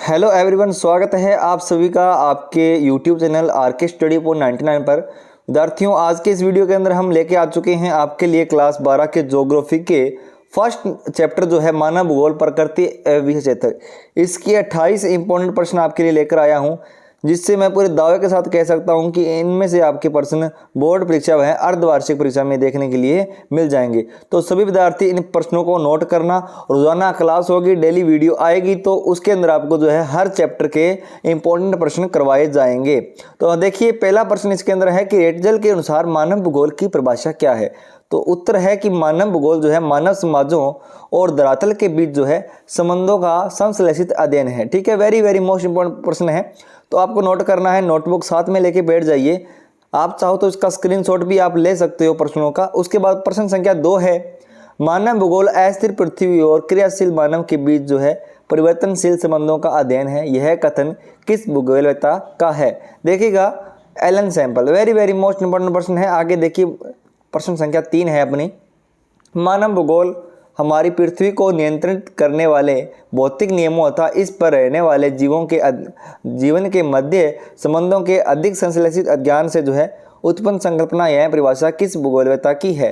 Hello everyone, स्वागत है आप सभी का आपके YouTube channel RK study point 99 पर। विद्यार्थियों, आज के इस वीडियो के अंदर हम लेके आ चुके हैं आपके लिए क्लास 12 के ज्योग्राफी के फर्स्ट चैप्टर जो है मानव भूगोल प्रकृति विषय क्षेत्र। इसके 28 इंपॉर्टेंट प्रश्न आपके लिए लेकर आया हूं, जिससे मैं पूरे दावे के साथ कह सकता हूं कि इनमें से आपके प्रश्न बोर्ड परीक्षा व अर्धवार्षिक परीक्षा में देखने के लिए मिल जाएंगे। तो सभी विद्यार्थी इन प्रश्नों को नोट करना। रोजाना क्लास होगी, डेली वीडियो आएगी, तो उसके अंदर आपको जो है हर चैप्टर के इंपॉर्टेंट प्रश्न करवाए जाएंगे। तो देखिए, पहला प्रश्न इसके अंदर है कि रेटजल के अनुसार मानव भूगोल की परिभाषा क्या है। तो उत्तर है कि मानव भूगोल जो है मानव समाजों और धरातल के बीच जो है संबंधों का संश्लेषित अध्ययन है। ठीक है, वेरी वेरी मोस्ट इंपॉर्टेंट प्रश्न है, तो आपको नोट करना है। नोटबुक साथ में लेके बैठ जाइए। आप चाहो तो इसका स्क्रीनशॉट भी आप ले सकते हो प्रश्नों का। उसके बाद प्रश्न संख्या 2 है, मानव भूगोल अस्थिर पृथ्वी और क्रियाशील मानव के बीच जो है परिवर्तनशील संबंधों का अध्ययन है। यह कथन किस भूगोलवेत्ता का है। देखिएगा, Allen sample. Very very most important प्रश्न है। आगे देखिए, प्रश्न संख्या 3 है अपनी, मानव भूगोल हमारी पृथ्वी को नियंत्रित करने वाले भौतिक नियमों तथा इस पर रहने वाले जीवन के मध्य संबंधों के अधिक संश्लेषित अध्ययन से जो है उत्पन्न संकल्पना या परिभाषा किस भूगोलवेत्ता की है।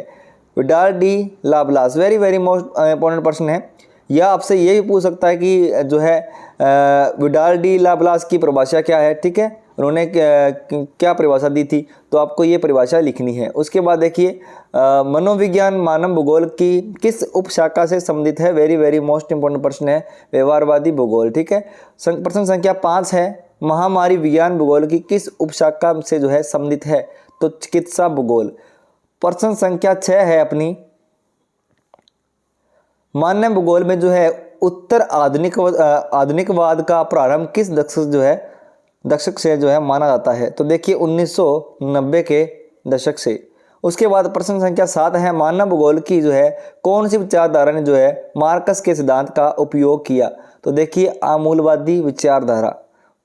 Vidal de Laplace. Very very most important प्रश्न है। यह आपसे ये भी पूछ सकता है कि जो है विडाल डी लाप्लास की परिभाषा क्या है। ठीक है, उन्होंने क्या परिभाषा दी थी, तो आपको ये परिभाषा लिखनी है। उसके बाद देखिए, मनोविज्ञान मानव भूगोल की किस उपशाखा से संबंधित है। वेरी वेरी मोस्ट इंपॉर्टेंट प्रश्न है, व्यवहारवादी भूगोल। ठीक है, प्रश्न संख्या 5 है, महामारी विज्ञान भूगोल की किस उपशाखा से जो है संबंधित है। तो चिकित्सा भूगोल। प्रश्न संख्या 6 है अपनी, मानव भूगोल में जो है उत्तर आधुनिकवाद का प्रारंभ किस दशक से जो है माना जाता है। तो देखिए 1990 के दशक से। उसके बाद प्रश्न संख्या 7 है, मानव भूगोल की जो है कौन सी विचारधारा ने जो है मार्कस के सिद्धांत का उपयोग किया। तो देखिए आमूलवादी विचारधारा।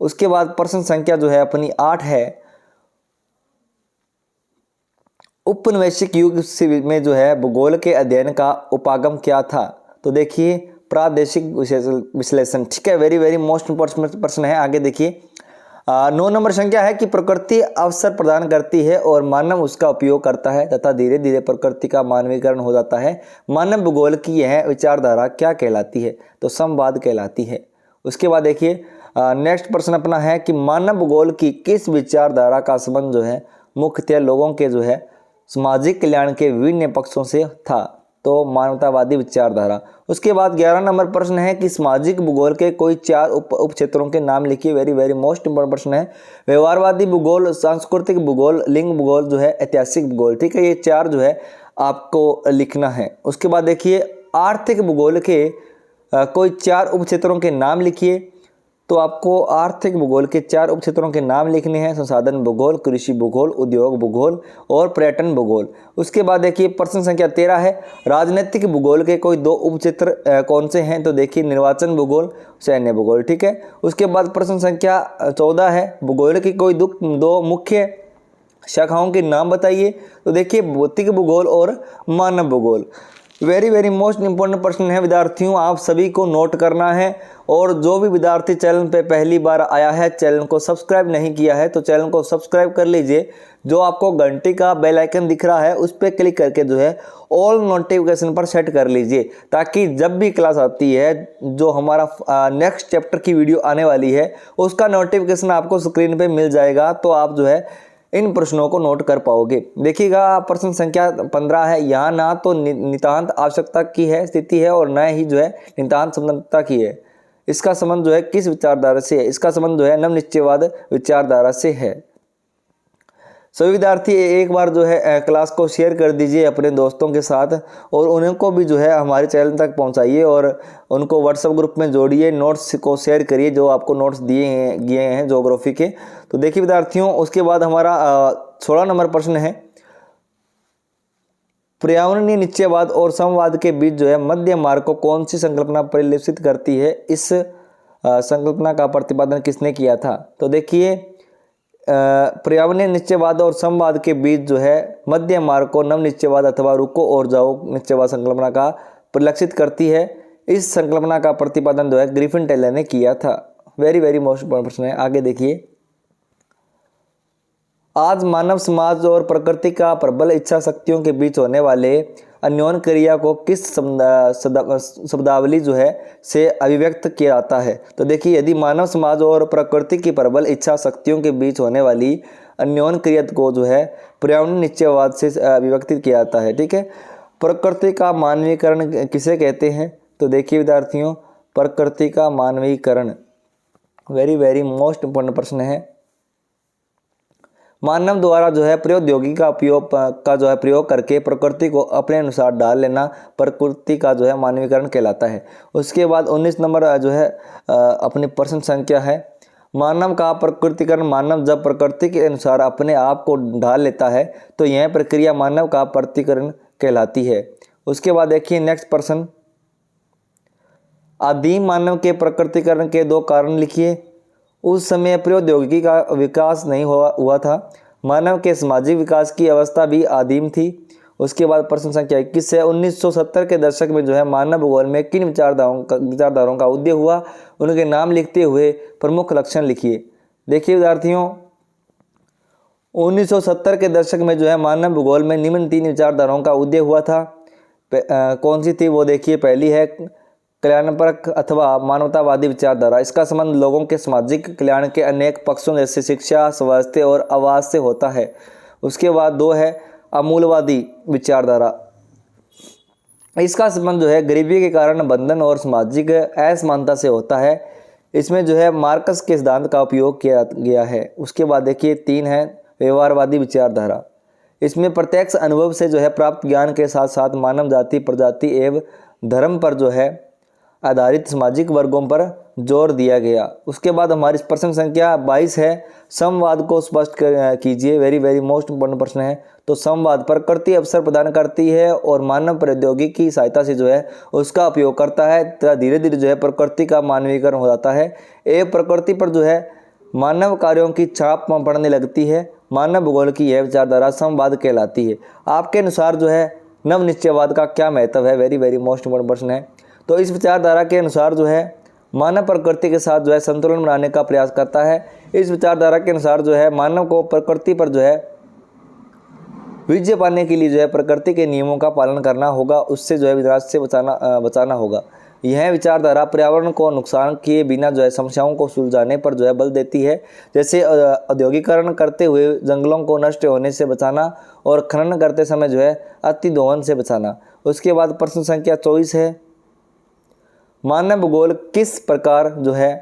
उसके बाद प्रश्न संख्या जो है अपनी 8 है, उपनिवेशिक युग में जो है भूगोल के अध्ययन का उपागम क्या था। तो देखिए प्रादेशिक विश्लेषण। ठीक है, वेरी वेरी मोस्ट इंपॉर्टेंट प्रश्न है। आगे देखिए, 9 नंबर संख्या है कि प्रकृति अवसर प्रदान करती है और मानव उसका उपयोग करता है तथा धीरे धीरे प्रकृति का मानवीकरण हो जाता है। मानव भूगोल की यह विचारधारा क्या कहलाती है। तो संवाद कहलाती है। उसके बाद देखिए, नेक्स्ट प्रश्न अपना है कि मानव भूगोल की किस विचारधारा का संबंध जो है मुख्यतः लोगों के जो है सामाजिक कल्याण के विभिन्न पक्षों से था। तो मानवतावादी विचारधारा। उसके बाद 11 नंबर प्रश्न है कि सामाजिक भूगोल के कोई 4 उप क्षेत्रों के नाम लिखिए। वेरी वेरी मोस्ट इंपॉर्टेंट प्रश्न है। व्यवहारवादी भूगोल, सांस्कृतिक भूगोल, लिंग भूगोल जो है ऐतिहासिक भूगोल। ठीक है, ये 4 जो है आपको लिखना है। उसके बाद देखिए, आर्थिक भूगोल के कोई 4 उप क्षेत्रों के नाम लिखिए। तो आपको आर्थिक भूगोल के 4 उप क्षेत्रों के नाम लिखने हैं, संसाधन भूगोल, कृषि भूगोल, उद्योग भूगोल और पर्यटन भूगोल। उसके बाद देखिए, प्रश्न संख्या 13 है, राजनीतिक भूगोल के कोई 2 उप क्षेत्र कौन से हैं। तो देखिए निर्वाचन भूगोल, सैन्य भूगोल। ठीक है, उसके बाद प्रश्न संख्या 14 है, भूगोल की कोई 2 मुख्य शाखाओं के नाम बताइए। तो देखिए भौतिक भूगोल और मानव भूगोल। वेरी वेरी मोस्ट इंपॉर्टेंट प्रश्न है विद्यार्थियों, आप सभी को नोट करना है। और जो भी विद्यार्थी चैनल पे पहली बार आया है, चैनल को सब्सक्राइब नहीं किया है, तो चैनल को सब्सक्राइब कर लीजिए। जो आपको घंटी का बेल आइकन दिख रहा है उस पर क्लिक करके जो है ऑल नोटिफिकेशन पर सेट कर लीजिए, ताकि जब भी क्लास आती है, जो हमारा नेक्स्ट चैप्टर की वीडियो आने वाली है, उसका नोटिफिकेशन आपको स्क्रीन पे मिल जाएगा। तो आप जो है इन प्रश्नों को नोट कर पाओगे। देखिएगा, प्रश्न संख्या 15 है, यहाँ ना तो नितांत आवश्यकता की है स्थिति है और न ही जो है नितांत संबंधता की है। इसका संबंध जो है किस विचारधारा से है। इसका संबंध जो है नवनिश्चयवाद विचारधारा से है। सभी विद्यार्थी एक बार जो है क्लास को शेयर कर दीजिए अपने दोस्तों के साथ, और उनको भी जो है हमारे चैनल तक पहुंचाइए और उनको व्हाट्सएप ग्रुप में जोड़िए। नोट्स को शेयर करिए जो आपको नोट्स दिए गए हैं ज्योग्राफी के। तो देखिए विद्यार्थियों, उसके बाद हमारा 16 नंबर प्रश्न है, पर्यावरणीय निश्चयवाद और समवाद के बीच जो है मध्य मार्ग को कौन सी संकल्पना परिलक्षित करती है। इस संकल्पना का प्रतिपादन किसने किया था। तो देखिए, पर्यावरणीय निश्चयवाद और समवाद के बीच जो है मध्य मार्ग को नव निश्चयवाद अथवा रुको और जाओ निश्चयवाद संकल्पना का परिलक्षित करती है। इस संकल्पना का प्रतिपादन जो है ग्रिफिन टेलर ने किया था। वेरी वेरी मोस्ट इंपॉर्टेंट प्रश्न है। आगे देखिए, आज मानव समाज और प्रकृति का प्रबल इच्छा शक्तियों के बीच होने वाले अन्योन क्रिया को किस शब्दावली जो है से अभिव्यक्त किया जाता है? तो देखिए, यदि मानव समाज और प्रकृति की प्रबल इच्छा शक्तियों के बीच होने वाली अन्योन क्रिया को जो है पर्यावरणीय निश्चयवाद से अभिव्यक्त किया जाता है। ठीक है, प्रकृति का मानवीकरण किसे कहते हैं? तो देखिए विद्यार्थियों, प्रकृति का मानवीकरण वेरी वेरी मोस्ट इंपॉर्टेंट प्रश्न है। मानव द्वारा जो है प्रौद्योगिकी का जो है प्रयोग करके प्रकृति को अपने अनुसार डाल लेना प्रकृति का जो है मानवीकरण कहलाता है। उसके बाद 19 नंबर जो है अपनी प्रश्न संख्या है, मानव का प्रकृतिकरण। मानव जब प्रकृति के अनुसार अपने आप को ढाल लेता है तो यह प्रक्रिया मानव का प्रकृतिकरण कहलाती है। उसके बाद देखिए नेक्स्ट प्रश्न, आदिम मानव के प्रकृतिकरण के 2 कारण लिखिए। उस समय प्रौद्योगिकी का विकास नहीं हुआ था, मानव के सामाजिक विकास की अवस्था भी आदिम थी। उसके बाद प्रश्न संख्या 21 है, 1970 के दशक में जो है मानव भूगोल में किन विचारधाराओं का उदय हुआ? उनके नाम लिखते हुए प्रमुख लक्षण लिखिए। देखिए विद्यार्थियों, 1970 के दशक में जो है मानव भूगोल में निम्न 3 विचारधाराओं का उदय हुआ था। कौन सी थी वो देखिए, पहली है कल्याणपरक अथवा मानवतावादी विचारधारा। इसका संबंध लोगों के सामाजिक कल्याण के अनेक पक्षों जैसे शिक्षा, स्वास्थ्य और आवास से होता है। उसके बाद 2 है अमूलवादी विचारधारा। इसका संबंध जो है गरीबी के कारण बंधन और सामाजिक असमानता से होता है। इसमें जो है मार्क्स के सिद्धांत का उपयोग किया गया है। उसके बाद देखिए 3 है व्यवहारवादी विचारधारा। इसमें प्रत्यक्ष अनुभव से जो है प्राप्त ज्ञान के साथ साथ मानव जाति, प्रजाति एवं धर्म पर जो है आधारित सामाजिक वर्गों पर जोर दिया गया। उसके बाद हमारी प्रश्न संख्या 22 है, समवाद को स्पष्ट कीजिए। वेरी वेरी मोस्ट इंपॉर्टेंट प्रश्न है। तो समवाद प्रकृति अवसर प्रदान करती है और मानव प्रौद्योगिकी की सहायता से जो है उसका उपयोग करता है, तथा धीरे धीरे जो है प्रकृति का मानवीकरण हो जाता है। प्रकृति पर जो है मानव कार्यों की छाप पड़ने लगती है। मानव भूगोल की यह विचारधारा समवाद कहलाती है। आपके अनुसार जो है नव निश्चयवाद का क्या महत्व है? वेरी वेरी मोस्ट इंपॉर्टेंट प्रश्न है। तो इस विचारधारा के अनुसार जो है मानव प्रकृति के साथ जो है संतुलन बनाने का प्रयास करता है। इस विचारधारा के अनुसार जो है मानव को प्रकृति पर जो है विजय पाने के लिए जो है प्रकृति के नियमों का पालन करना होगा, उससे जो है विनाश से बचाना होगा। यह विचारधारा पर्यावरण को नुकसान किए बिना जो है समस्याओं को सुलझाने पर जो है बल देती है, जैसे औद्योगिकरण करते हुए जंगलों को नष्ट होने से बचाना और खनन करते समय जो है अति दोहन से बचाना। उसके बाद प्रश्न संख्या 24 है, मानव भूगोल किस प्रकार जो है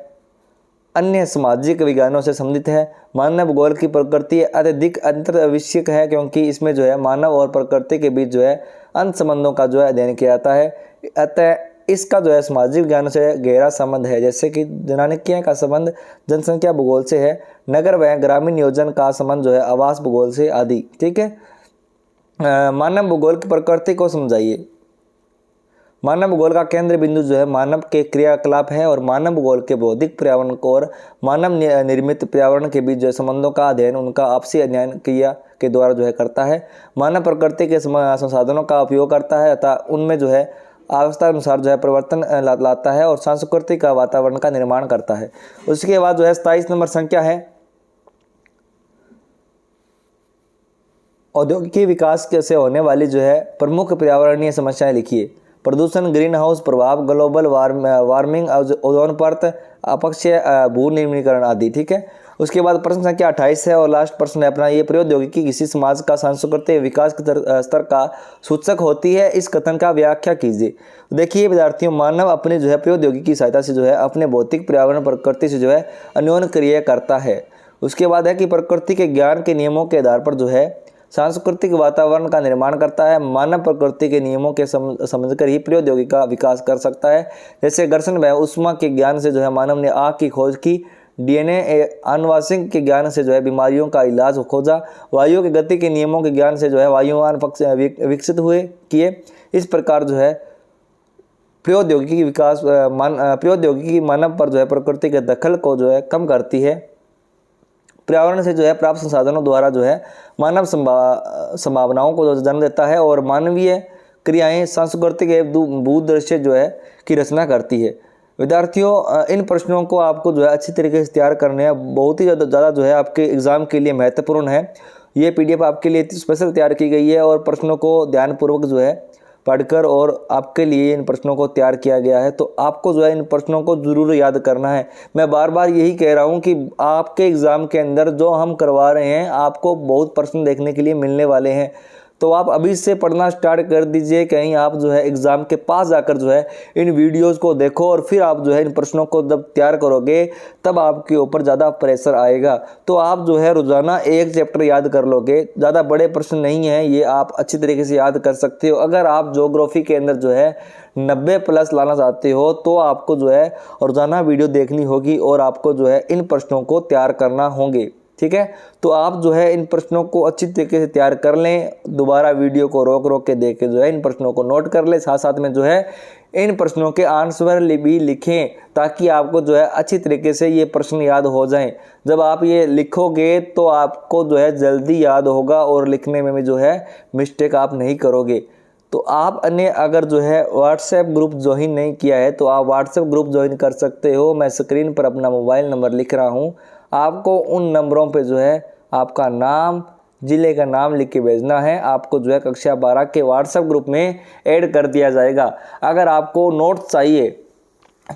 अन्य सामाजिक विज्ञानों से संबंधित है? मानव भूगोल की प्रकृति अत्यधिक अंतर्विषयक है, क्योंकि इसमें जो है मानव और प्रकृति के बीच जो है अंत संबंधों का जो है अध्ययन किया जाता है। अतः इसका जो है सामाजिक विज्ञान से गहरा संबंध है, जैसे कि जनानिकी का संबंध जनसंख्या भूगोल से है, नगर व ग्रामीण नियोजन का संबंध जो है आवास भूगोल से आदि। ठीक है, मानव भूगोल की प्रकृति को समझाइए। मानव भूगोल का केंद्र बिंदु जो है मानव के क्रियाकलाप है और मानव भूगोल के बौद्धिक पर्यावरण को और मानव निर्मित पर्यावरण के बीच जो संबंधों का अध्ययन उनका आपसी अध्ययन क्रिया के द्वारा जो है करता है। मानव प्रकृति के संसाधनों का उपयोग करता है तथा उनमें जो है आवश्यकता अनुसार जो है परिवर्तन लाता है और सांस्कृतिक वातावरण का निर्माण करता है। उसके बाद जो है 27 नंबर संख्या है, औद्योगिक विकास से होने वाली जो है प्रमुख पर्यावरणीय समस्याएं लिखिए। प्रदूषण, ग्रीन हाउस प्रभाव, ग्लोबल वार्मिंग, ओजोन परत, अपक्षय भूनिर्मीकरण आदि। ठीक है, उसके बाद प्रश्न संख्या 28 है और लास्ट प्रश्न है अपना, ये प्रौद्योगिकी किसी समाज का सांस्कृतिक विकास के स्तर का सूचक होती है, इस कथन का व्याख्या कीजिए। देखिए विद्यार्थियों, मानव अपने जो है प्रौद्योगिकी की सहायता से जो है अपने भौतिक पर्यावरण प्रकृति से जो है अन्योन्य क्रिया करता है। उसके बाद है कि प्रकृति के ज्ञान के नियमों के आधार पर जो है सांस्कृतिक वातावरण का निर्माण करता है। मानव प्रकृति के नियमों के समझकर ही प्रौद्योगिकी का विकास कर सकता है। जैसे घर्षण व ऊष्मा के ज्ञान से जो है मानव ने आग की खोज की, डीएनए आनुवांशिक के ज्ञान से जो है बीमारियों का इलाज खोजा, वायु की गति के नियमों के ज्ञान से जो है वायुयान विकसित किए। इस प्रकार जो है प्रौद्योगिकी मानव पर जो है प्रकृति के दखल को जो है कम करती है। पर्यावरण से जो है प्राप्त संसाधनों द्वारा जो है मानव संभावनाओं को जन्म देता है और मानवीय क्रियाएं सांस्कृतिक एवं भूदृश्य जो है की रचना करती है। विद्यार्थियों इन प्रश्नों को आपको जो है अच्छी तरीके से तैयार करने हैं, बहुत ही ज़्यादा जो है आपके एग्ज़ाम के लिए महत्वपूर्ण है। ये PDF आपके लिए स्पेशल तैयार की गई है और प्रश्नों को ध्यानपूर्वक जो है पढ़कर और आपके लिए इन प्रश्नों को तैयार किया गया है। तो आपको जो है इन प्रश्नों को ज़रूर याद करना है। मैं बार बार यही कह रहा हूँ कि आपके एग्ज़ाम के अंदर जो हम करवा रहे हैं आपको बहुत प्रश्न देखने के लिए मिलने वाले हैं। तो आप अभी से पढ़ना स्टार्ट कर दीजिए, कहीं आप जो है एग्ज़ाम के पास जाकर जो है इन वीडियोस को देखो और फिर आप जो है इन प्रश्नों को जब तैयार करोगे तब आपके ऊपर ज़्यादा प्रेशर आएगा। तो आप जो है रोज़ाना एक चैप्टर याद कर लोगे, ज़्यादा बड़े प्रश्न नहीं हैं, ये आप अच्छी तरीके से याद कर सकते हो। अगर आप ज्योग्राफी के अंदर जो है 90+ लाना चाहते हो तो आपको जो है रोज़ाना वीडियो देखनी होगी और आपको जो है इन प्रश्नों को तैयार करना होंगे। ठीक है, तो आप जो है इन प्रश्नों को अच्छी तरीके से तैयार कर लें, दोबारा वीडियो को रोक के देख के जो है इन प्रश्नों को नोट कर लें, साथ साथ में जो है इन प्रश्नों के आंसर भी लिखें ताकि आपको जो है अच्छी तरीके से ये प्रश्न याद हो जाएं। जब आप ये लिखोगे तो आपको जो है जल्दी याद होगा और लिखने में भी जो है मिस्टेक आप नहीं करोगे। तो आप अन्य अगर जो है व्हाट्सएप ग्रुप ज्वाइन नहीं किया है तो आप व्हाट्सएप ग्रुप ज्वाइन कर सकते हो। मैं स्क्रीन पर अपना मोबाइल नंबर लिख रहा हूँ, आपको उन नंबरों पे जो है आपका नाम, ज़िले का नाम लिख के भेजना है। आपको जो है कक्षा 12 के व्हाट्सएप ग्रुप में ऐड कर दिया जाएगा। अगर आपको नोट्स चाहिए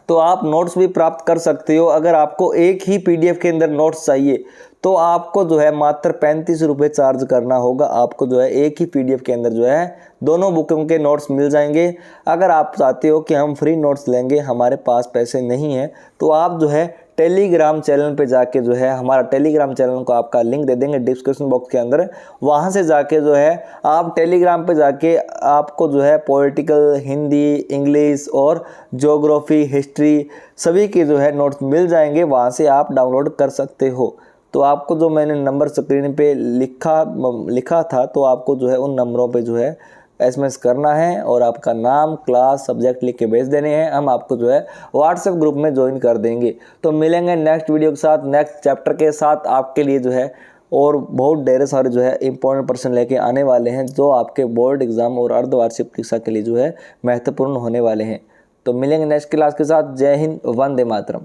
तो आप नोट्स भी प्राप्त कर सकते हो। अगर आपको एक ही PDF के अंदर नोट्स चाहिए तो आपको जो है मात्र 35 रुपये चार्ज करना होगा। आपको जो है एक ही PDF के अंदर जो है दोनों बुकों के नोट्स मिल जाएंगे। अगर आप चाहते हो कि हम फ्री नोट्स लेंगे, हमारे पास पैसे नहीं हैं, तो आप जो है टेलीग्राम चैनल पे जाके जो है हमारा टेलीग्राम चैनल को आपका लिंक दे देंगे डिस्क्रिप्शन बॉक्स के अंदर, वहाँ से जाके जो है आप टेलीग्राम पे जाके आपको जो है पॉलिटिकल, हिंदी, इंग्लिश और ज्योग्राफी, हिस्ट्री सभी के जो है नोट्स मिल जाएंगे, वहाँ से आप डाउनलोड कर सकते हो। तो आपको जो मैंने नंबर स्क्रीन पे लिखा था तो आपको जो है उन नंबरों पे जो है SMS करना है और आपका नाम, क्लास, सब्जेक्ट लिख के भेज देने हैं। हम आपको जो है व्हाट्सएप ग्रुप में ज्वाइन कर देंगे। तो मिलेंगे नेक्स्ट वीडियो के साथ, नेक्स्ट चैप्टर के साथ आपके लिए जो है और बहुत ढेर सारे जो है इंपॉर्टेंट प्रश्न लेके आने वाले हैं जो आपके बोर्ड एग्जाम और अर्धवार्षिक परीक्षा के लिए जो है महत्वपूर्ण होने वाले हैं। तो मिलेंगे नेक्स्ट क्लास के साथ। जय हिंद, वंदे मातरम।